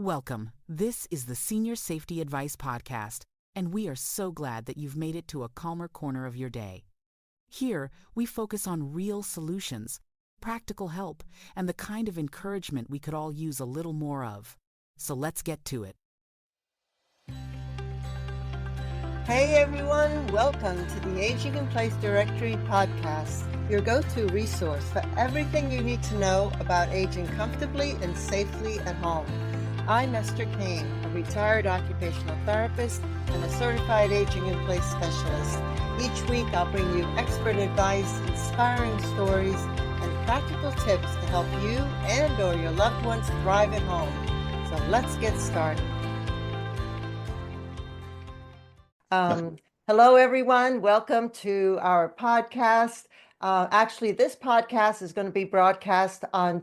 Welcome. This is the Senior Safety Advice Podcast, and we are so glad that you've made it to a calmer corner of your day. Here, we focus on real solutions, practical help, and the kind of encouragement we could all use a little more of. So let's get to it. Hey everyone, welcome to the Aging in Place Directory podcast, your go-to resource for everything you need to know about aging comfortably and safely at home. I'm Esther Kane, a retired occupational therapist and a certified aging in place specialist. Each week I'll bring you expert advice, inspiring stories, and practical tips to help you and or your loved ones thrive at home. So let's get started. Hello, everyone. Welcome to our podcast. Actually, this podcast is going to be broadcast on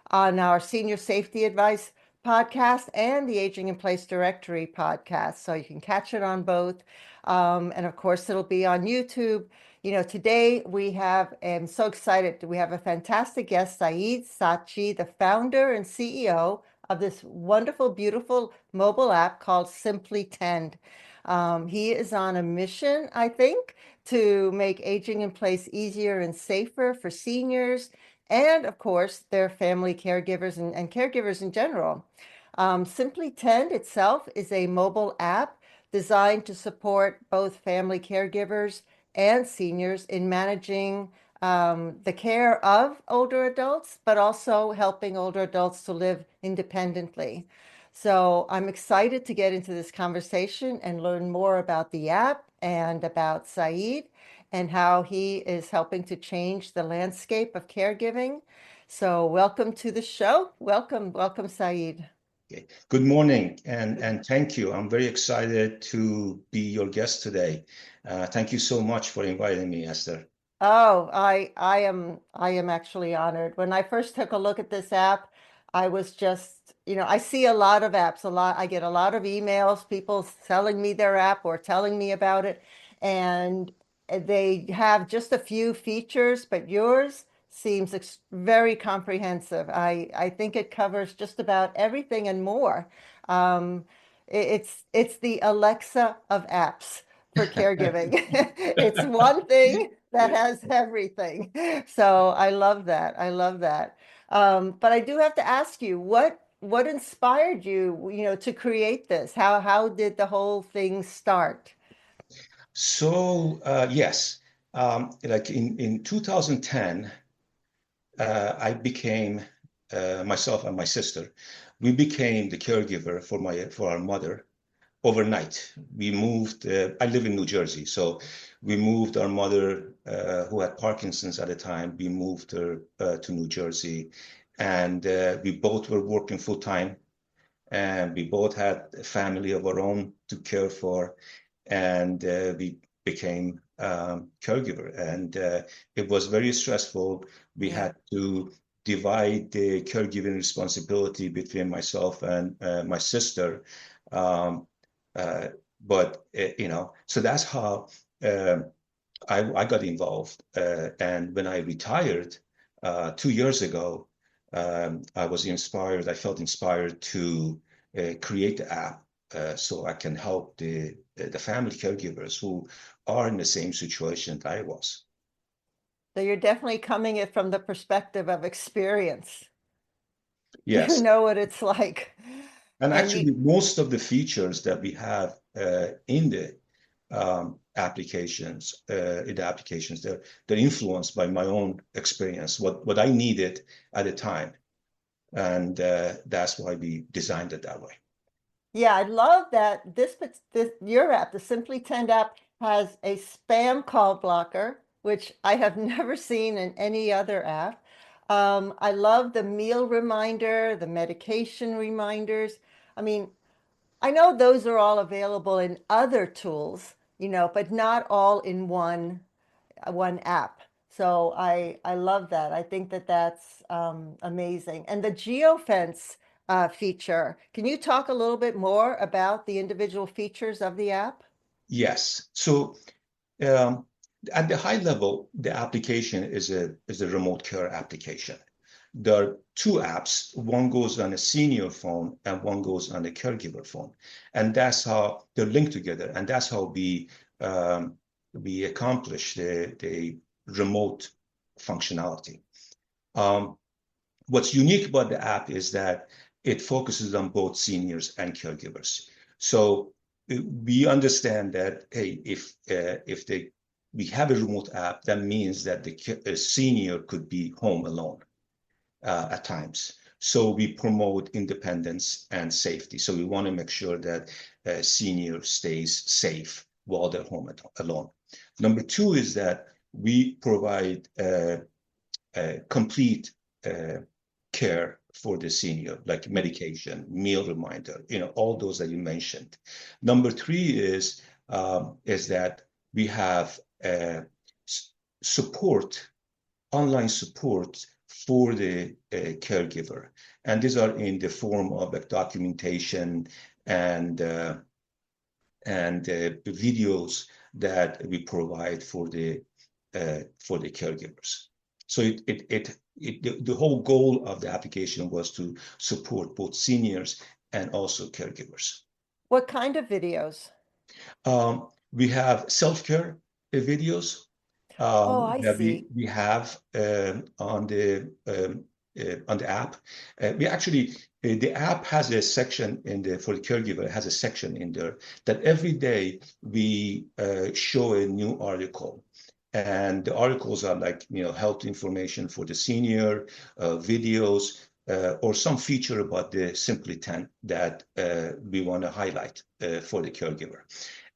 our Senior Safety Advice podcast and the Aging in Place Directory podcast. So you can catch it on both. And of course, it'll be on YouTube. You know, today I'm so excited. We have a fantastic guest, Saeed Sachi, the founder and CEO of this wonderful, beautiful mobile app called SimpliTend. He is on a mission, I think, to make aging in place easier and safer for seniors and, of course, their family caregivers and caregivers in general. SimpliTend itself is a mobile app designed to support both family caregivers and seniors in managing the care of older adults, but also helping older adults to live independently. So I'm excited to get into this conversation and learn more about the app and about Saeed and how he is helping to change the landscape of caregiving. So welcome to the show. Welcome, Saeed. Okay. Good morning and thank you. I'm very excited to be your guest today. Thank you so much for inviting me, Esther. Oh, I am actually honored. When I first took a look at this app, I was just, I see a lot of apps, I get a lot of emails, people selling me their app or telling me about it, and they have just a few features, but yours seems very comprehensive. I think it covers just about everything and more. It's the Alexa of apps for caregiving. It's one thing that has everything. So I love that. I love that. But I do have to ask you, what inspired you, to create this? How did the whole thing start? So yes, like in 2010, I became myself and my sister. We became the caregiver for our mother overnight. We moved. I live in New Jersey, so we moved our mother, who had Parkinson's at the time. We moved her to New Jersey, and we both were working full time, and we both had a family of our own to care for, and we became caregiver, and it was very stressful. We had to divide the caregiving responsibility between myself and my sister. But so that's how I got involved. And when I retired 2 years ago, I felt inspired to create the app so I can help the family caregivers who are in the same situation that I was. So you're definitely coming at from the perspective of experience. Yes. You know what it's like. And actually, most of the features that we have in the applications, they're influenced by my own experience, what I needed at the time, and that's why we designed it that way. Yeah, I love that your app, the SimpliTend app, has a spam call blocker, which I have never seen in any other app. I love the meal reminder, the medication reminders. I mean, I know those are all available in other tools, but not all in one app. So I love that. I think that's amazing. And the geofence feature, can you talk a little bit more about the individual features of the app? Yes. So at the high level, the application is a remote care application. there are two apps. One goes on a senior phone and one goes on a caregiver phone. And that's how they're linked together. And that's how we accomplish the remote functionality. What's unique about the app is that it focuses on both seniors and caregivers. So we understand that, hey, if we have a remote app, that means that the senior could be home alone at times. So we promote independence and safety. So we want to make sure that a senior stays safe while they're home alone. Number two is that we provide complete care for the senior, like medication, meal reminder, all those that you mentioned. Number three is that we have online support for the caregiver, and these are in the form of like documentation and videos that we provide for the caregivers. So the whole goal of the application was to support both seniors and also caregivers. What kind of videos? We have self-care videos I that see. we have on the app. We actually the app has a section for the caregiver. It has a section in there that every day we show a new article. And the articles are like, health information for the senior, videos, or some feature about the SimpliTend that we want to highlight for the caregiver.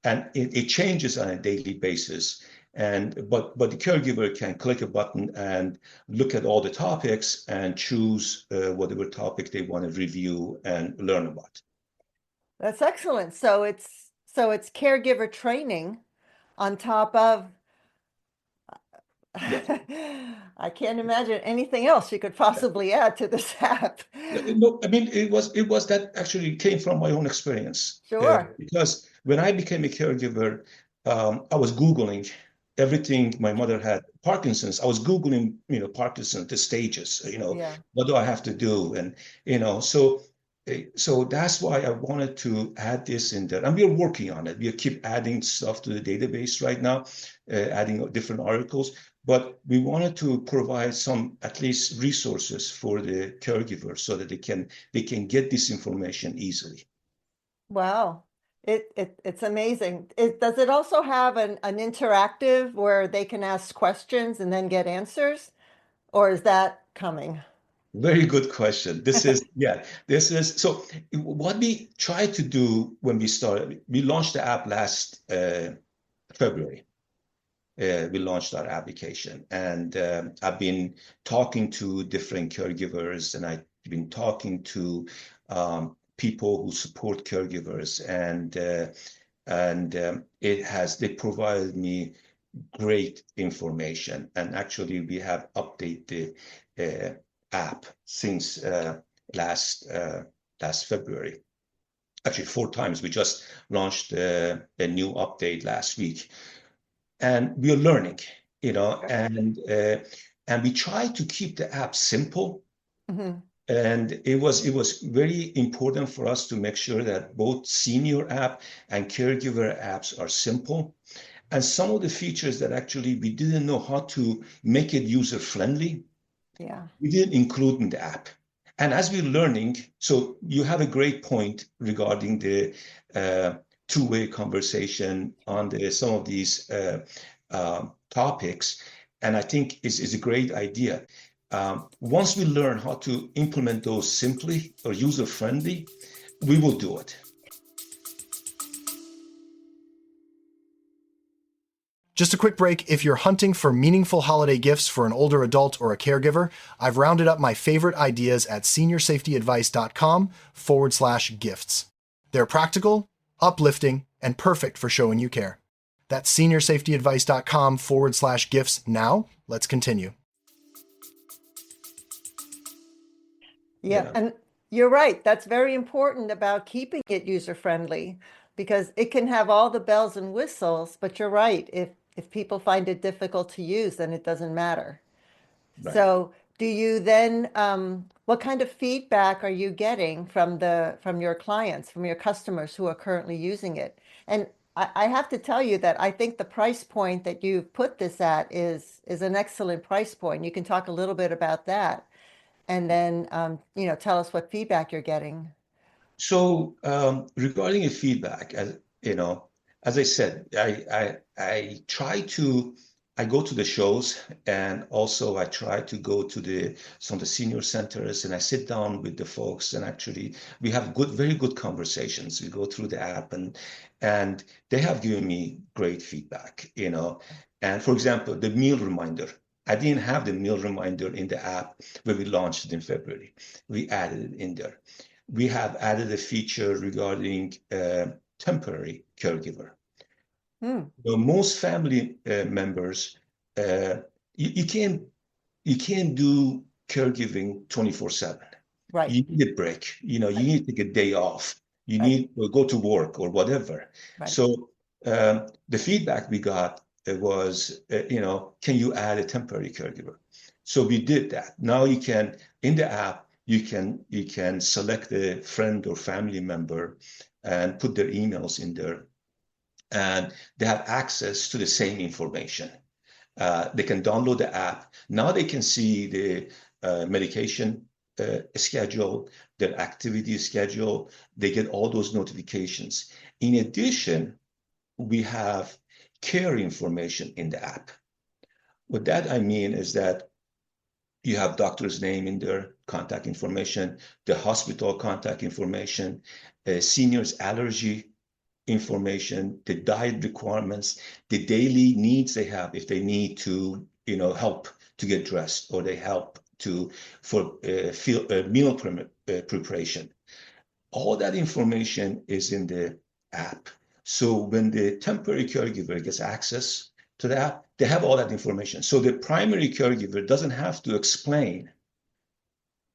And it changes on a daily basis. But the caregiver can click a button and look at all the topics and choose whatever topic they want to review and learn about. That's excellent. So it's caregiver training on top of. Yes. I can't imagine anything else you could possibly add to this app. No, I mean, it was that actually came from my own experience. Sure. Because when I became a caregiver, I was Googling everything. My mother had Parkinson's. I was Googling, Parkinson, the stages, Yeah. what do I have to do? And, so that's why I wanted to add this in there. And we're working on it. We keep adding stuff to the database right now, adding different articles. But we wanted to provide some, at least, resources for the caregivers so that they can get this information easily. Wow. It's amazing. Does it also have an interactive where they can ask questions and then get answers? Or is that coming? Very good question. So what we tried to do when we started, we launched the app last February. We launched our application, and I've been talking to different caregivers, and I've been talking to people who support caregivers, and they provided me great information. And actually, we have updated the app since last February. Actually, 4 times. We just launched a new update last week. And we are learning, and we try to keep the app simple. Mm-hmm. And it was very important for us to make sure that both senior app and caregiver apps are simple. And some of the features that actually we didn't know how to make it user friendly, we didn't include in the app. And as we're learning, so you have a great point regarding the two-way conversation on some of these topics, and I think is a great idea. Once we learn how to implement those simply or user-friendly, we will do it. Just a quick break. If you're hunting for meaningful holiday gifts for an older adult or a caregiver, I've rounded up my favorite ideas at seniorsafetyadvice.com/gifts. They're practical, uplifting, and perfect for showing you care. That's seniorsafetyadvice.com/gifts now. Let's continue. Yeah, and you're right. That's very important about keeping it user-friendly, because it can have all the bells and whistles, but you're right. If people find it difficult to use, then it doesn't matter. Right. So do you then, what kind of feedback are you getting from your clients, from your customers who are currently using it? And I have to tell you that I think the price point that you've put this at is an excellent price point. You can talk a little bit about that, and then tell us what feedback you're getting. So regarding the feedback, as you know, as I said, I try to I go to the shows, and also I try to go to some of the senior centers, and I sit down with the folks, and actually we have very good conversations. We go through the app, and they have given me great feedback, And for example, the meal reminder. I didn't have the meal reminder in the app when we launched it in February. We added it in there. We have added a feature regarding temporary caregiver. Most family members, you can't do caregiving 24/7. Right. You need a break. You need to take a day off. You need to go to work or whatever. Right. So the feedback we got was, can you add a temporary caregiver? So we did that. Now you can, in the app, you can select a friend or family member and put their emails in there, and they have access to the same information. They can download the app. Now they can see the medication schedule, their activity schedule. They get all those notifications. In addition, we have care information in the app. What that I mean is that you have doctor's name in there, contact information, the hospital contact information, seniors allergy information, the diet requirements, the daily needs they have, if they need to, help to get dressed, or they help for meal preparation. All that information is in the app. So when the temporary caregiver gets access to that, they have all that information. So the primary caregiver doesn't have to explain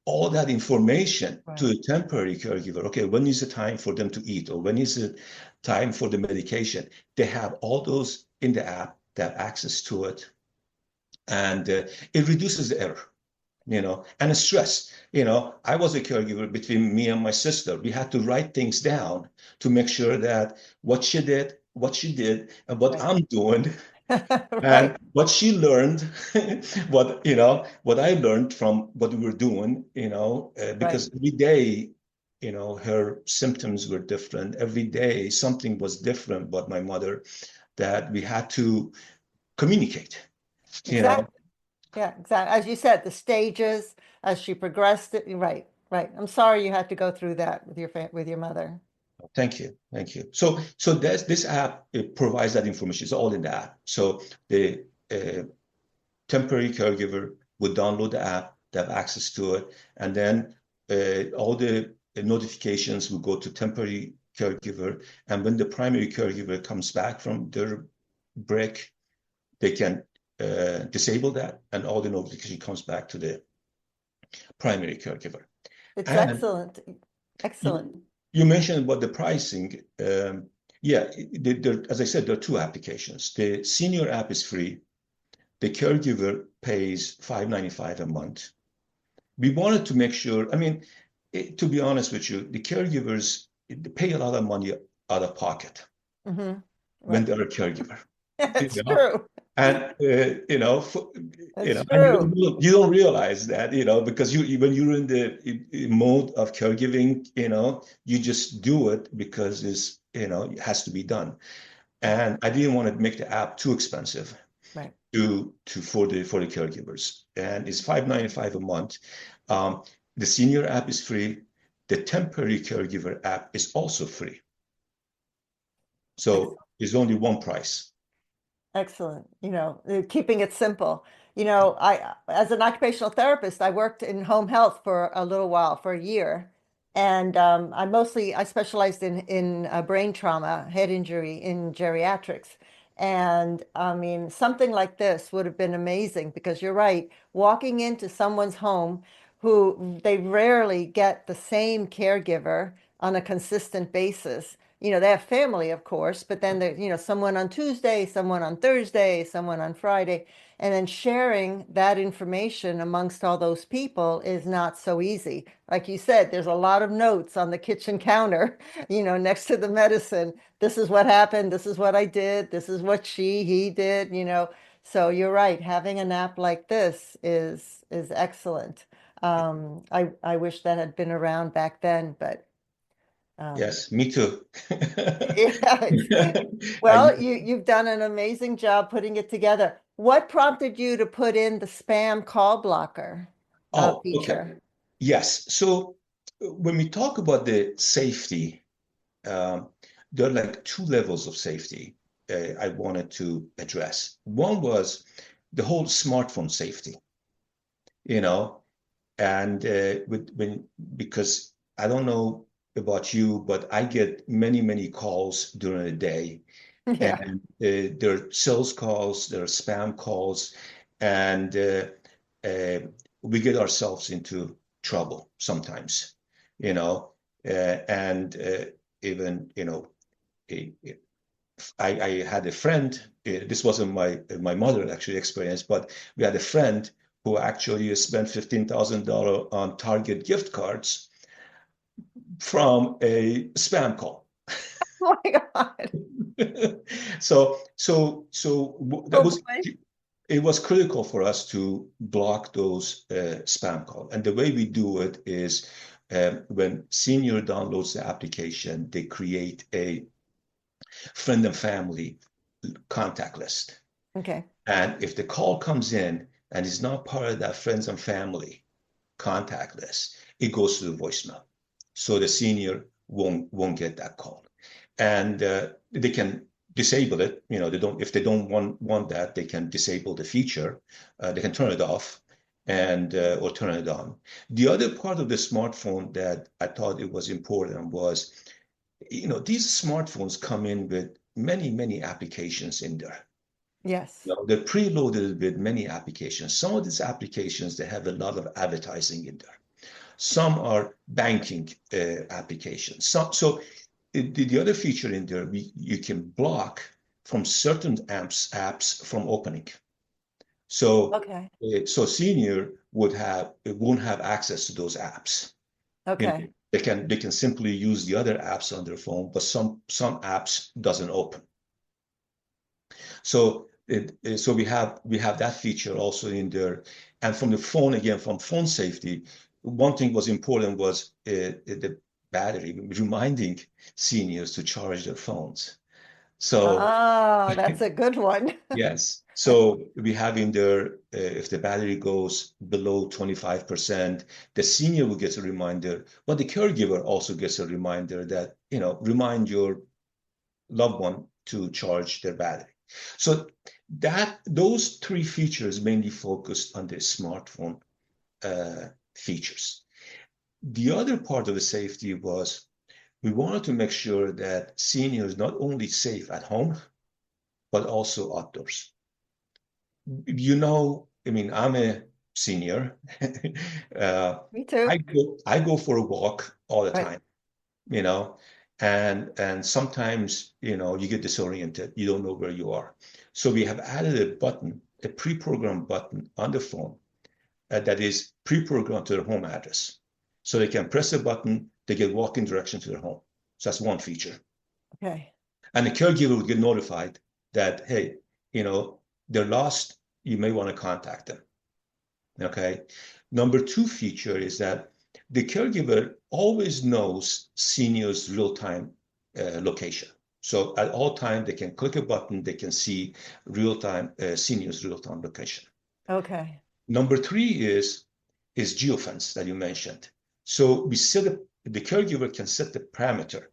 all that information to the temporary caregiver. Okay, when is the time for them to eat, or when is it time for the medication? They have all those in the app. They have access to it, and it reduces the error, and the stress. I was a caregiver between me and my sister. We had to write things down to make sure that what she did, and what I'm doing. And what she learned, what I learned from what we were doing, because every day, her symptoms were different. Every day something was different about my mother that we had to communicate. Exactly. Yeah, exactly. As you said, the stages as she progressed. Right. I'm sorry you had to go through that with your mother. Thank you. So this app, it provides that information. It's all in the app. So the temporary caregiver would download the app, they have access to it, and then all the notifications will go to temporary caregiver. And when the primary caregiver comes back from their break, they can disable that, and all the notification comes back to the primary caregiver. It's excellent. You mentioned about the pricing. As I said, there are two applications. The senior app is free. The caregiver pays $5.95 a month. We wanted to make sure, to be honest with you, the caregivers pay a lot of money out of pocket when they're a caregiver. It's true. And you don't realize that, because when you're in the mode of caregiving, you just do it because it has to be done. And I didn't want to make the app too expensive for the caregivers. And it's $5.95 a month. The senior app is free. The temporary caregiver app is also free. So there's only one price. Excellent. Keeping it simple. I, as an occupational therapist, I worked in home health for a little while, for a year. And I specialized in brain trauma, head injury in geriatrics. And something like this would have been amazing, because you're right, walking into someone's home who they rarely get the same caregiver on a consistent basis. They have family, of course, but then someone on Tuesday, someone on Thursday, someone on Friday, and then sharing that information amongst all those people is not so easy. Like you said, there's a lot of notes on the kitchen counter, next to the medicine. This is what happened. This is what I did. This is what he did, So you're right. Having an app like this is excellent. I wish that had been around back then, but Yes, me too. yeah. I, Well, you've done an amazing job putting it together. What prompted you to put in the spam call blocker oh, okay. feature? Yes. So when we talk about the safety, um, there are like two levels of safety I wanted to address. One was the whole smartphone safety, you know, and because I don't know about you, but I get many, many calls during the day, Yeah. and there are sales calls, there are spam calls, and uh, we get ourselves into trouble sometimes, you know, and even, eh, eh, I had a friend, this wasn't my mother actually experienced, but we had a friend who actually spent $15,000 on Target gift cards from a spam call. Oh my God. That Oh was boy. it was critical for us to block those spam calls. And the way we do it is when senior downloads the application, they create a friend and family contact list. Okay. And if the call comes in and is not part of that friends and family contact list, it goes to the voicemail. So the senior won't get that call. And they can disable it. If they don't want that, they can disable the feature. They can turn it off and or turn it on. The other part of the smartphone that I thought it was important was, these smartphones come in with many, many applications in there. Yes. They're preloaded with many applications. Some of these applications, they have a lot of advertising in there. Some are banking applications. So the other feature in there, you can block from certain apps from opening. So Okay. so senior won't have access to those apps. Okay. They can simply use the other apps on their phone, but some apps doesn't open. So we have that feature also in there. And from the phone, again, from phone safety, one thing was important was the battery, reminding seniors to charge their phones. So Oh, that's a good one. yes, so we have in there, if the battery goes below 25%, the senior will get a reminder, but the caregiver also gets a reminder that, remind your loved one to charge their battery. So those three features mainly focused on the smartphone features. The other part of the safety was we wanted to make sure that seniors not only safe at home, but also outdoors. I'm a senior. Me too. I go for a walk all the Right. time, you know, and sometimes, you get disoriented. You don't know where you are. So we have added a button, a pre-programmed button on the phone that is pre-programmed to their home address. So they can press a button, they get walking direction to their home. So that's one feature. Okay. And the caregiver would get notified that, hey, they're lost. You may want to contact them. Okay. Number two feature is that the caregiver always knows seniors' real-time location. So at all time, they can click a button, they can see real-time seniors' real-time location. Okay. Number three is geofence that you mentioned. So the caregiver can set the parameter,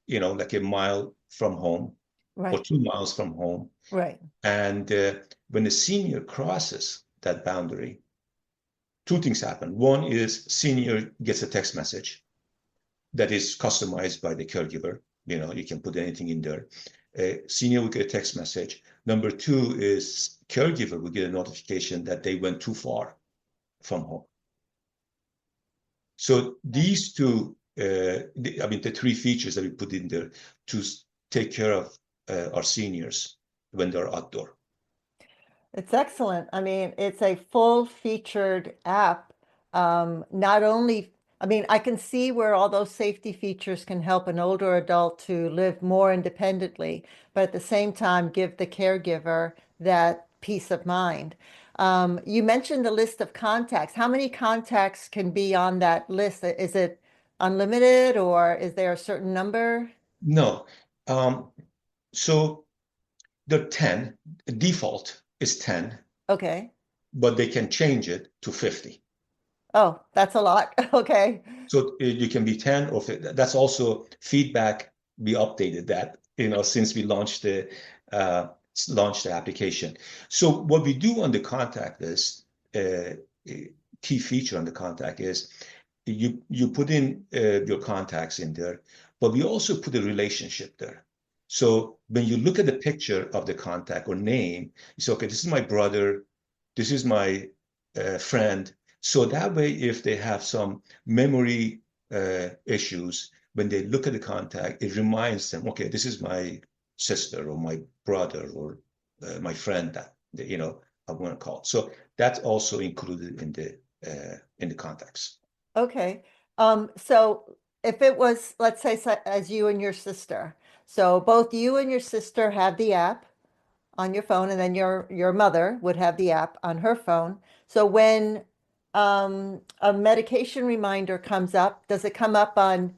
like a mile from home or Right. 2 miles from home. Right. And when the senior crosses that boundary, two things happen. One is senior gets a text message that is customized by the caregiver. You can put anything in there. Senior will get a text message. Number two is caregiver will get a notification that they went too far from home. So these two, the three features that we put in there to take care of our seniors when they're outdoor. It's excellent. I mean, it's a full-featured app. Not only, I mean, I can see where all those safety features can help an older adult to live more independently, but at the same time, give the caregiver that peace of mind. You mentioned the list of contacts. How many contacts can be on that list? Is it unlimited or is there a certain number? No. So the 10, default is 10, Okay. but they can change it to 50. Oh, that's a lot. Okay. So you can be 10 or 50. That's also feedback. We updated that, since we launched the application. So what we do on the contact list, key feature on the contact is you put in your contacts in there, but we also put a relationship there. So when you look at the picture of the contact or name, you say, okay, this is my brother, this is my friend. So that way, if they have some memory issues, when they look at the contact, it reminds them, okay, this is my sister or my brother or my friend that I want to call. So that's also included in the contacts. Okay. So if it was, let's say, as you and your sister, so both you and your sister have the app on your phone, and then your mother would have the app on her phone. So when a medication reminder comes up, does it come up on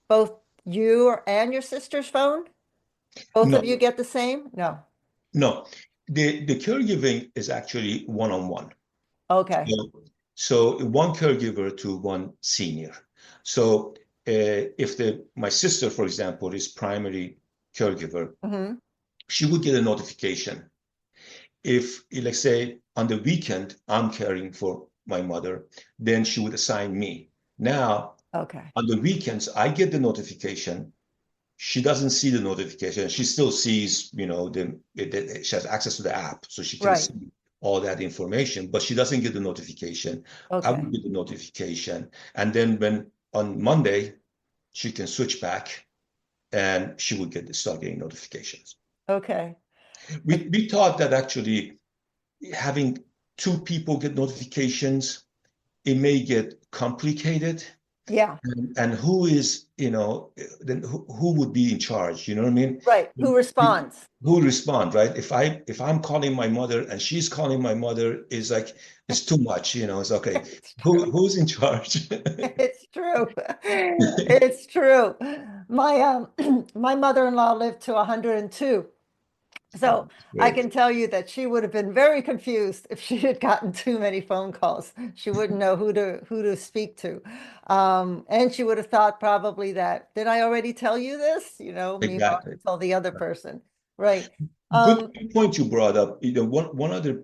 both you and your sister's phone? Both No, of you get the same? No. no. The caregiving is actually one-on-one. Okay. So one caregiver to one senior. So if my sister, for example, is primary caregiver, Mm-hmm. she would get a notification. If, let's say, on the weekend, I'm caring for my mother, then she would assign me. Now, Okay. on the weekends, I get the notification. She doesn't see the notification. She still sees, she has access to the app, so she can Right. see all that information, but she doesn't get the notification. I Okay. would get the notification. And then when on Monday, she can switch back and she would start getting notifications. Okay. We thought that actually having two people get notifications, it may get complicated. Yeah. And who is, then who would be in charge? You know what I mean? Right. Who responds? Who respond, right? If I'm calling my mother and she's calling my mother, it's too much, It's okay. Who's in charge? It's true. It's true. My my mother-in-law lived to 102. So I Great. can tell you that she would have been very confused if she had gotten too many phone calls. She wouldn't know who to speak to. And she would have thought probably that, did I already tell you this? Meanwhile, Exactly. she told the other person. Right. Good point you brought up. One other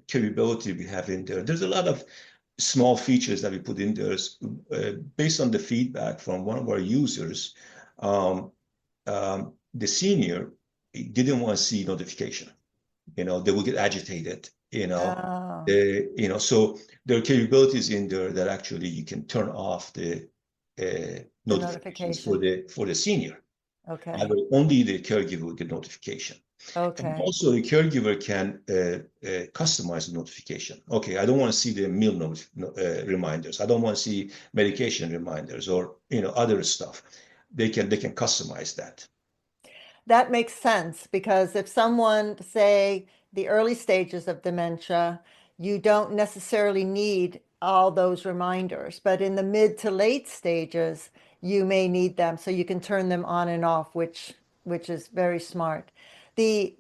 capability we have in there. There's a lot of small features that we put in there based on the feedback from one of our users. The senior didn't want to see notification. They will get agitated. So there are capabilities in there that actually you can turn off the notifications for the senior. Okay. Only the caregiver will get notification. Okay. And also, the caregiver can customize the notification. Okay, I don't want to see the meal reminders. I don't want to see medication reminders or other stuff. They can customize that. That makes sense because if someone, say, the early stages of dementia, you don't necessarily need all those reminders, but in the mid to late stages, you may need them, so you can turn them on and off, which is very smart. The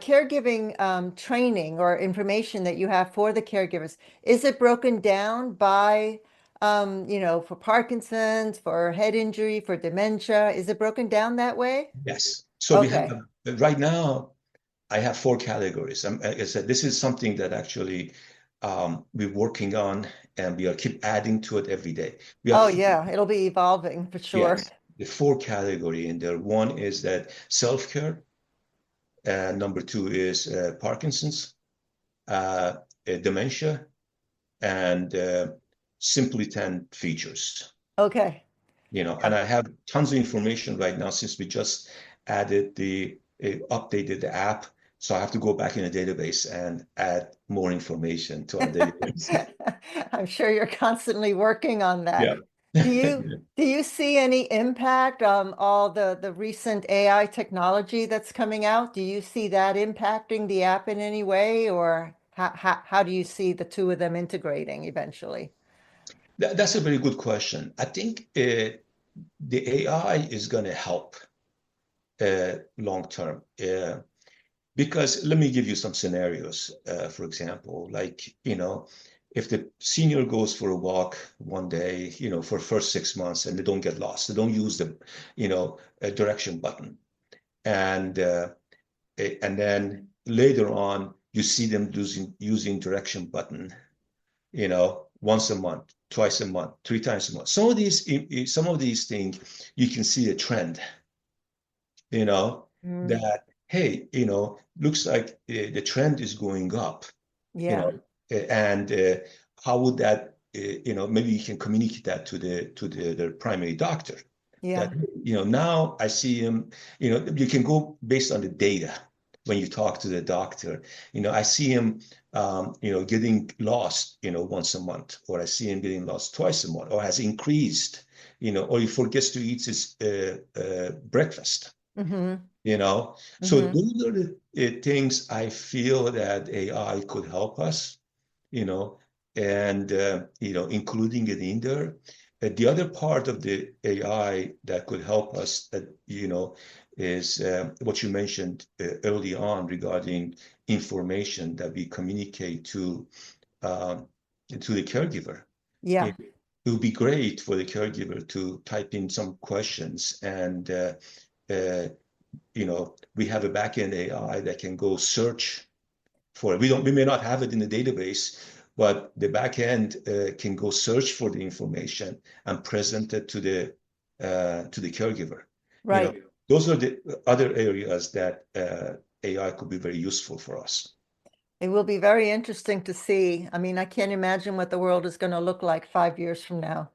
caregiving training or information that you have for the caregivers, is it broken down by for Parkinson's, for head injury, for dementia? Is it broken down that way? Yes. So we Okay. have right now, I have 4 categories. Like I said, this is something that actually we're working on, and we are keep adding to it every day. Oh yeah, it'll be evolving for sure. Yes, the 4 category in there. One is that self-care. Number 2 is Parkinson's, dementia, and SimpliTend features. Okay. And I have tons of information right now since we just updated the app. So I have to go back in the database and add more information to our database. I'm sure you're constantly working on that. Yeah. Do you see any impact on all the recent AI technology that's coming out? Do you see that impacting the app in any way, or how do you see the two of them integrating eventually? That's a very good question. I think the AI is going to help long term. Because let me give you some scenarios. For example, like, if the senior goes for a walk one day, for first 6 months and they don't get lost, they don't use the, direction button. And then later on, you see them using direction button, once a month, twice a month, 3 times a month. Some of these things, you can see a trend, that, hey, looks like the trend is going up, Yeah. And how would that, maybe you can communicate that to the primary doctor. Yeah. That, now I see him, you can go based on the data when you talk to the doctor. I see him, getting lost, once a month, or I see him getting lost twice a month, or has increased, or he forgets to eat his breakfast. Mm-hmm. So those are the things I feel that AI could help us, and including it in there. The other part of the AI that could help us, is what you mentioned early on regarding information that we communicate to the caregiver. Yeah. It would be great for the caregiver to type in some questions, and we have a backend AI that can go search for it. We may not have it in the database, but the backend can go search for the information and present it to the caregiver. Right. Those are the other areas that AI could be very useful for us. It will be very interesting to see. I mean, I can't imagine what the world is going to look like 5 years from now.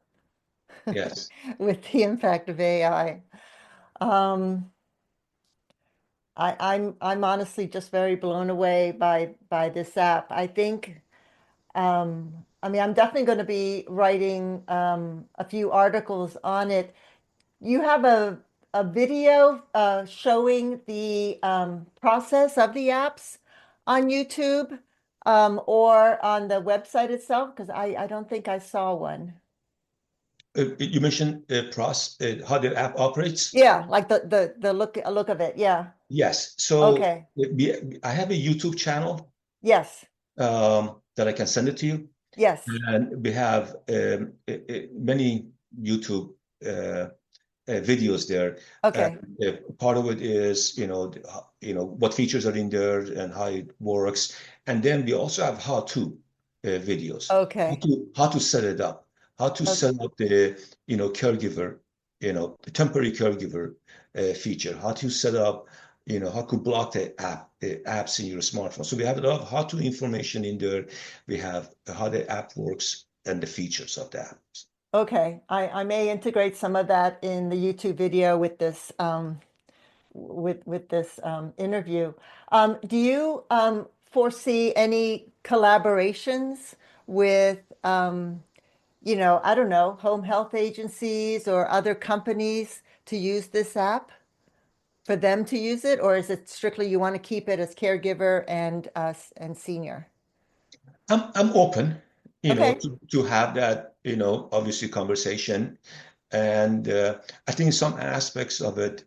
Yes. With the impact of AI. I'm honestly just very blown away by this app. I think, I mean, I'm definitely going to be writing a few articles on it. You have a video showing the process of the apps on YouTube, or on the website itself, because I don't think I saw one. You mentioned how the app operates. Yeah, like the look of it. Yeah. Yes. So Okay. I have a YouTube channel Yes. that I can send it to you. Yes. And we have many YouTube videos there. Okay. Part of it is, what features are in there and how it works. And then we also have how-to videos. Okay. How to set it up, how to set up the, caregiver, the temporary caregiver feature, how to set up, how to block the apps in your smartphone. So we have a lot of how-to information in there. We have how the app works and the features of the apps. Okay. I may integrate some of that in the YouTube video with this interview. Do you foresee any collaborations with I don't know, home health agencies or other companies to use this app, for them to use it, or is it strictly you want to keep it as caregiver and senior? I'm open, Okay. to have that, obviously conversation. And I think some aspects of it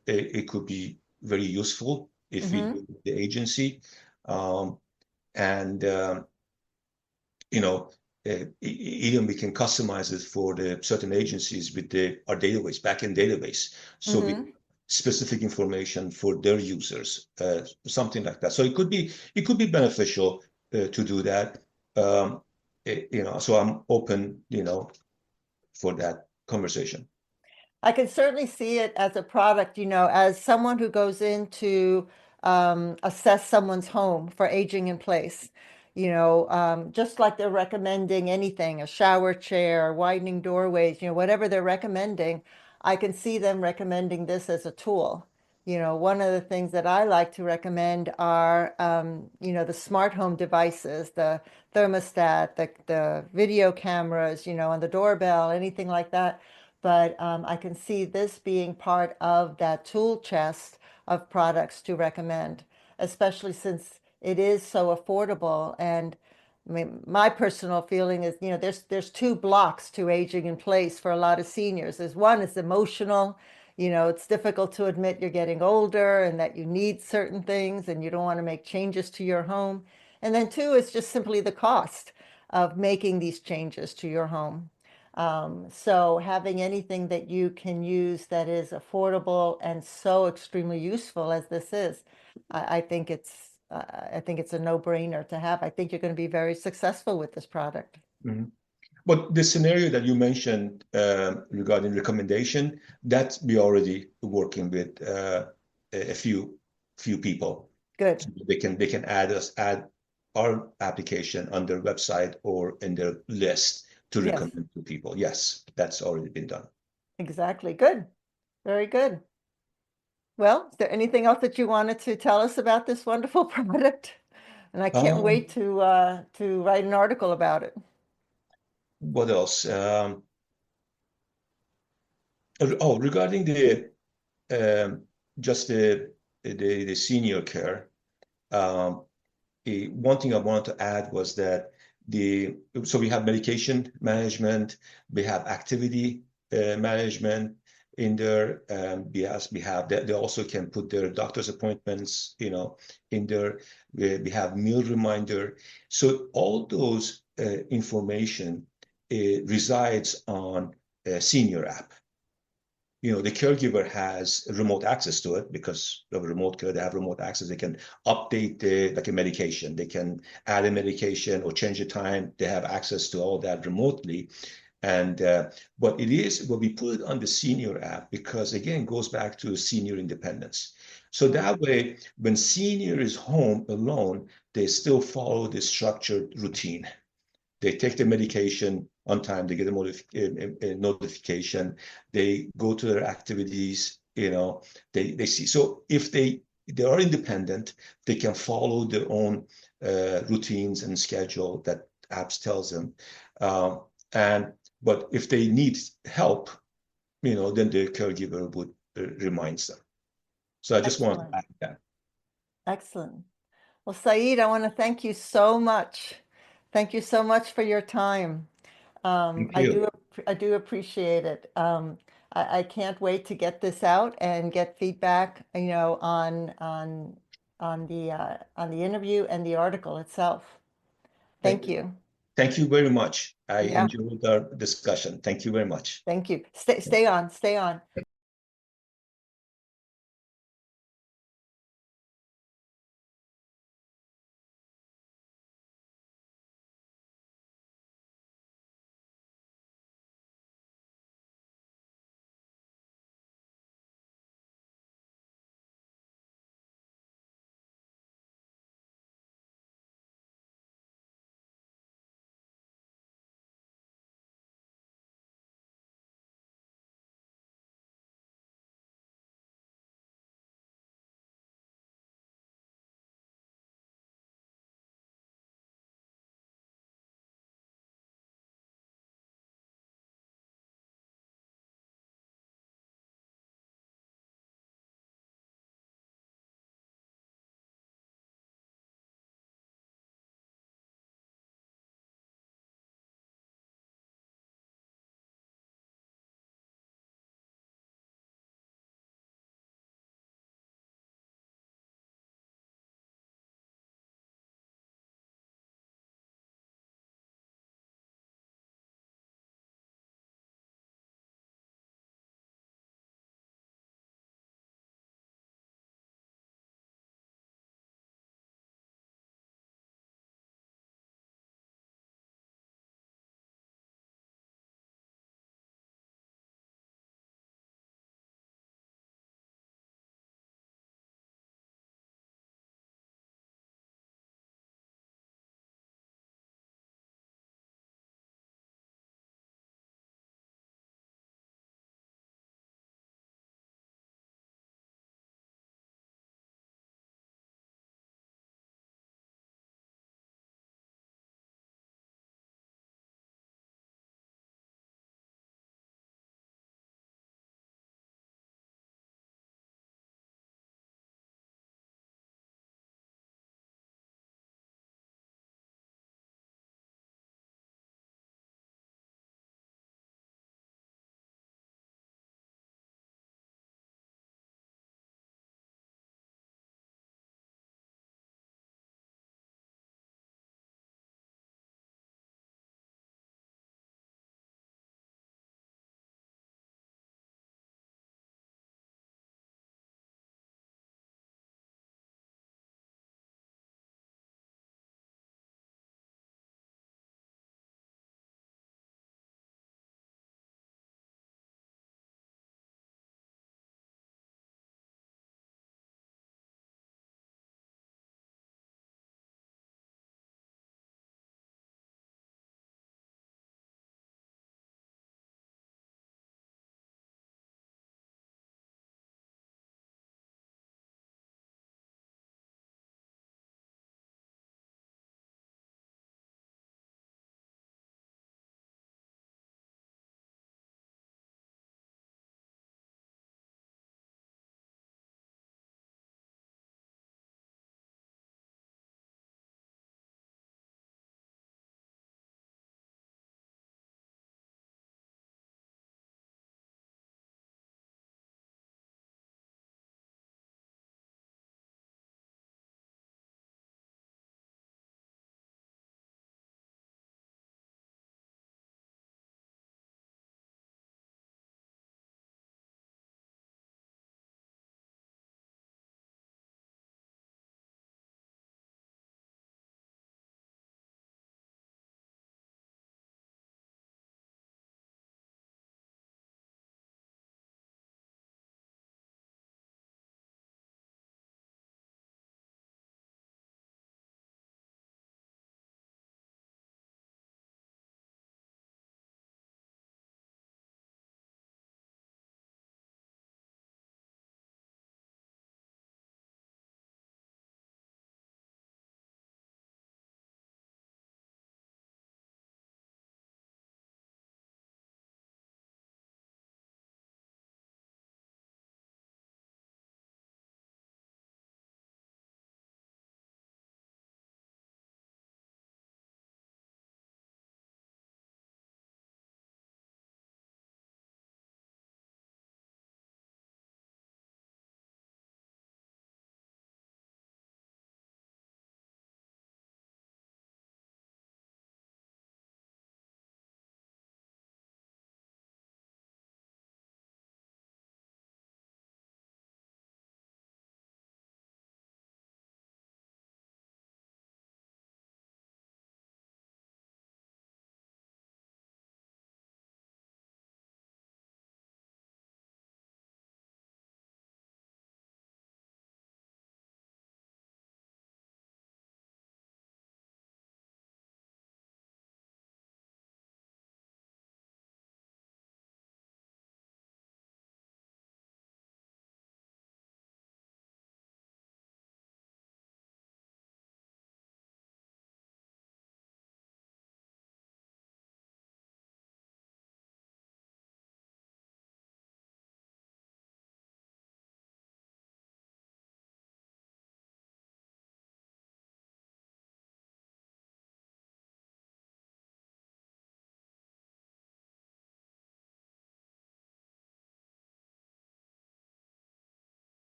could be very useful if we do the agency. And, even we can customize it for the certain agencies with our database, backend database. So we specific information for their users, something like that. So it could be beneficial to do that. So I'm open, for that conversation. I can certainly see it as a product, as someone who goes in to assess someone's home for aging in place. just like they're recommending anything, a shower chair, widening doorways, whatever they're recommending, I can see them recommending this as a tool. One of the things that I like to recommend are, the smart home devices, the thermostat, the video cameras, on the doorbell, anything like that. But I can see this being part of that tool chest of products to recommend, especially since it is so affordable. And I mean, my personal feeling is, there's two blocks to aging in place for a lot of seniors. There's one is emotional. It's difficult to admit you're getting older and that you need certain things and you don't want to make changes to your home. And then two is just simply the cost of making these changes to your home. So having anything that you can use that is affordable and so extremely useful as this is, I think it's a no-brainer to have. I think you're going to be very successful with this product. Mm-hmm. But the scenario that you mentioned regarding recommendation, that we already working with a few people. Good. So they can add our application on their website or in their list to Yes. recommend to people. Yes, that's already been done. Exactly. Good. Very good. Well, is there anything else that you wanted to tell us about this wonderful product? And I can't wait to write an article about it. What else? Regarding the just the senior care, one thing I wanted to add was that so we have medication management, we have activity management in there. We have that they also can put their doctor's appointments, in there. We have meal reminder. So all those information resides on a senior app. The caregiver has remote access to it because of remote care. They have remote access. They can update like a medication. They can add a medication or change the time. They have access to all that remotely. And but we put it on the senior app because again, it goes back to senior independence. So that way, when senior is home alone, they still follow the structured routine. They take the medication on time. They get a notification. They go to their activities. They see. So if they are independent, they can follow their own routines and schedule that apps tells them. But if they need help, then the caregiver would reminds them. So I just want to add that. Excellent. Well, Saeed, I want to thank you so much. Thank you so much for your time. Thank you. I do appreciate it. I can't wait to get this out and get feedback, on the interview and the article itself. Thank you. Thank you very much. I Yeah. enjoyed our discussion. Thank you very much. Thank you. Stay on. Stay on.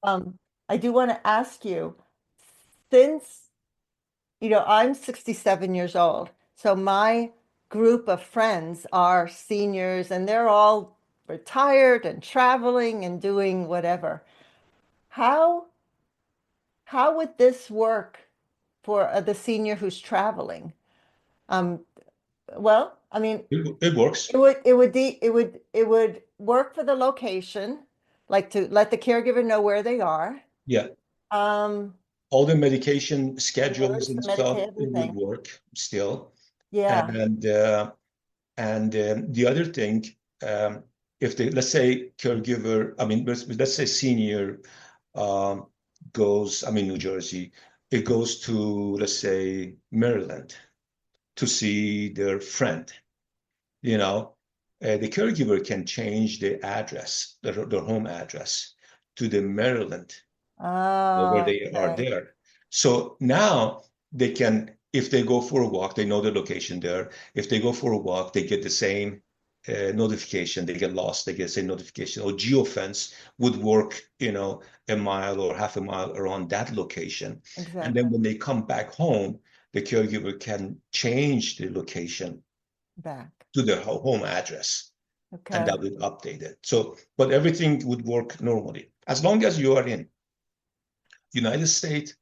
I do want to ask you, since, I'm 67 years old, so my group of friends are seniors and they're all retired and traveling and doing whatever. How how would this work for the senior who's traveling? Um, well, I mean, It works. it would work for the location, like to let the caregiver know where they are. Yeah. Um, All the medication schedules nurse, the and stuff, Medicaid, it would everything. work still. Yeah. And the other thing, um, if they, let's say caregiver, I mean, let's say senior um, goes, I mean, New Jersey, it goes to, let's say, Maryland to see their friend, you know, the caregiver can change the address, their home address to the Maryland where Oh, they are okay. there. So now they can, if they go for a walk, they know the location there. If they go for a walk, they get the same notification. They get lost, they get the same notification. Or geofence would work, a mile or half a mile around that location. And then Exactly. when they come back home, the caregiver can change the location Back. to their home address, and Okay. that will update it. So, but everything would work normally as long as you are in United States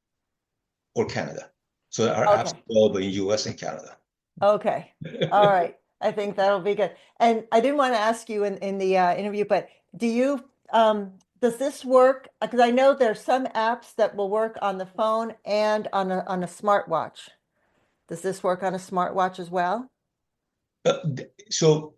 or Canada. So our apps Okay. available in US and Canada. Okay. All right. I think that'll be good. And I didn't want to ask you in the interview, but does this work? Because I know there's some apps that will work on the phone and on a smartwatch. Does this work on a smartwatch as well? So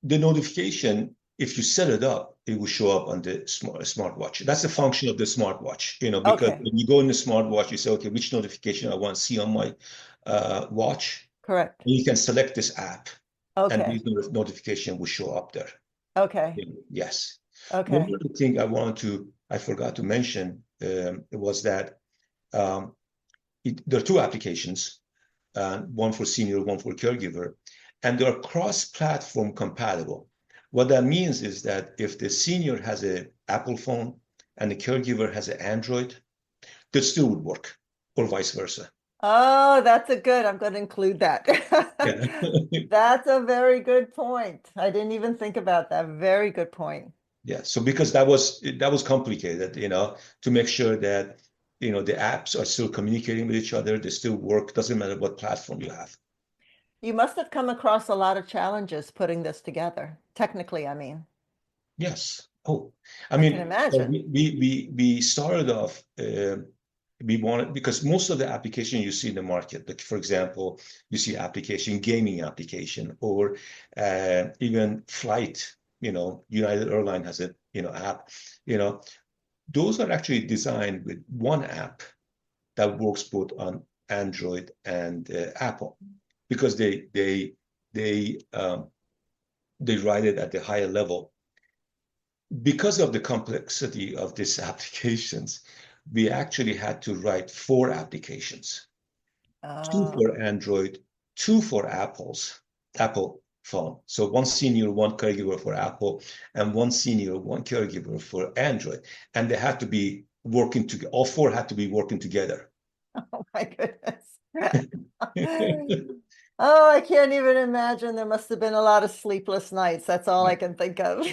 the notification, if you set it up, it will show up on the smartwatch. That's the function of the smartwatch, because Okay. when you go in the smartwatch, you say, okay, which notification I want to see on my watch. Correct. And you can select this app, and Okay. these notification will show up there. Okay. Yes. One Okay. other thing I forgot to mention was that there are two applications, one for senior, one for caregiver, and they're cross-platform compatible. What that means is that if the senior has an Apple phone and the caregiver has an Android, that still would work, or vice versa. Oh, I'm going to include that. Yeah. That's a very good point. I didn't even think about that. Very good point. Yeah. So because that was complicated, to make sure that the apps are still communicating with each other, they still work, doesn't matter what platform you have. You must have come across a lot of challenges putting this together. Technically, I mean, Yes. Oh, I I can mean, so imagine. we started off. We wanted, because most of the application you see in the market, like for example, you see application, gaming application, or even flight. United Airlines has a app. Those are actually designed with one app that works both on Android and Apple, because they write it at the higher level. Because of the complexity of these applications, we actually had to write 4 applications, 2 Oh, for Android, 2 for Apple phone. So one senior, one caregiver for Apple, and one senior, one caregiver for Android. And they had to be working together. All 4 had to be working together. oh my goodness. Oh, I can't even imagine. There must have been a lot of sleepless nights. That's all I can think of.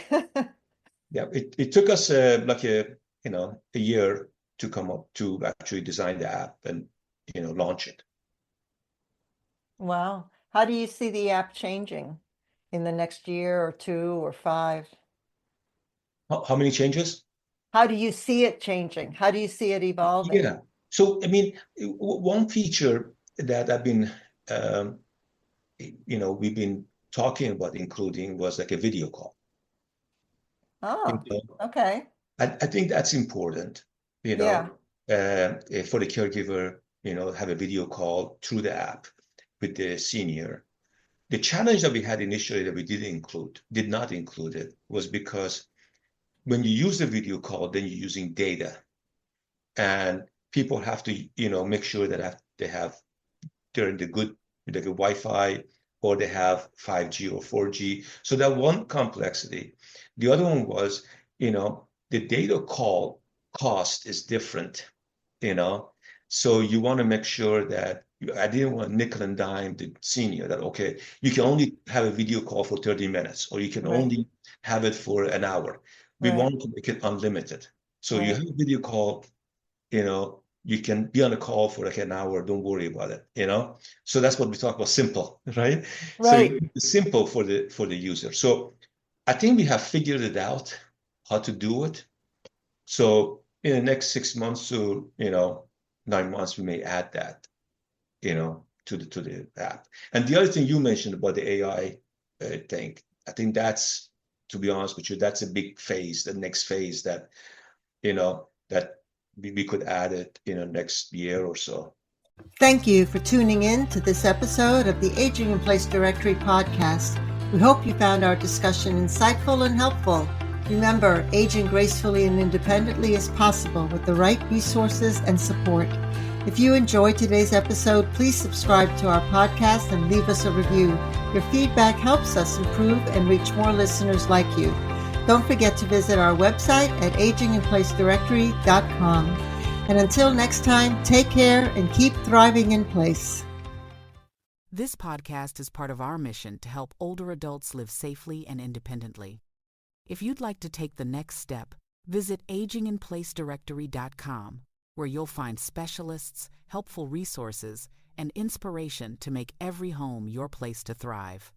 Yeah, it took us like a year to come up to actually design the app and launch it. Wow. How do you see the app changing in the next year or 2 or 5? How many changes? How do you see it changing? How do you see it evolving? Yeah. So I mean, one feature that we've been talking about including was like a video call. You Oh, know, okay. I think that's important. Yeah. For the caregiver, have a video call through the app with the senior. The challenge that we had initially that we did not include it, was because when you use the video call, then you're using data, and people have to, make sure that they're in the good, like a Wi-Fi, or they have 5G or 4G. So that one complexity. The other one was, the data call cost is different, you know? So you want to make sure that I didn't want nickel and dime the senior that, okay, you can only have a video call for 30 minutes, or you can Right. only have it for an hour. We Right. want to make it unlimited. So you Right. have a video call, you know, you can be on a call for like an hour, don't worry about it, you know? So that's what we talk about, simple, right? So Right. it's simple for the user. So I think we have figured it out how to do it. So in the next 6 months to, 9 months, we may add that, to the app. And the other thing you mentioned about the AI thing, I think that's, to be honest with you, that's a big phase, the next phase that, that we could add it in the next year or so. Thank you for tuning in to this episode of the Aging in Place Directory podcast. We hope you found our discussion insightful and helpful. Remember, aging gracefully and independently is possible with the right resources and support. If you enjoyed today's episode, please subscribe to our podcast and leave us a review. Your feedback helps us improve and reach more listeners like you. Don't forget to visit our website at aginginplacedirectory.com. And until next time, take care and keep thriving in place. This podcast is part of our mission to help older adults live safely and independently. If you'd like to take the next step, visit aginginplacedirectory.com, where you'll find specialists, helpful resources, and inspiration to make every home your place to thrive.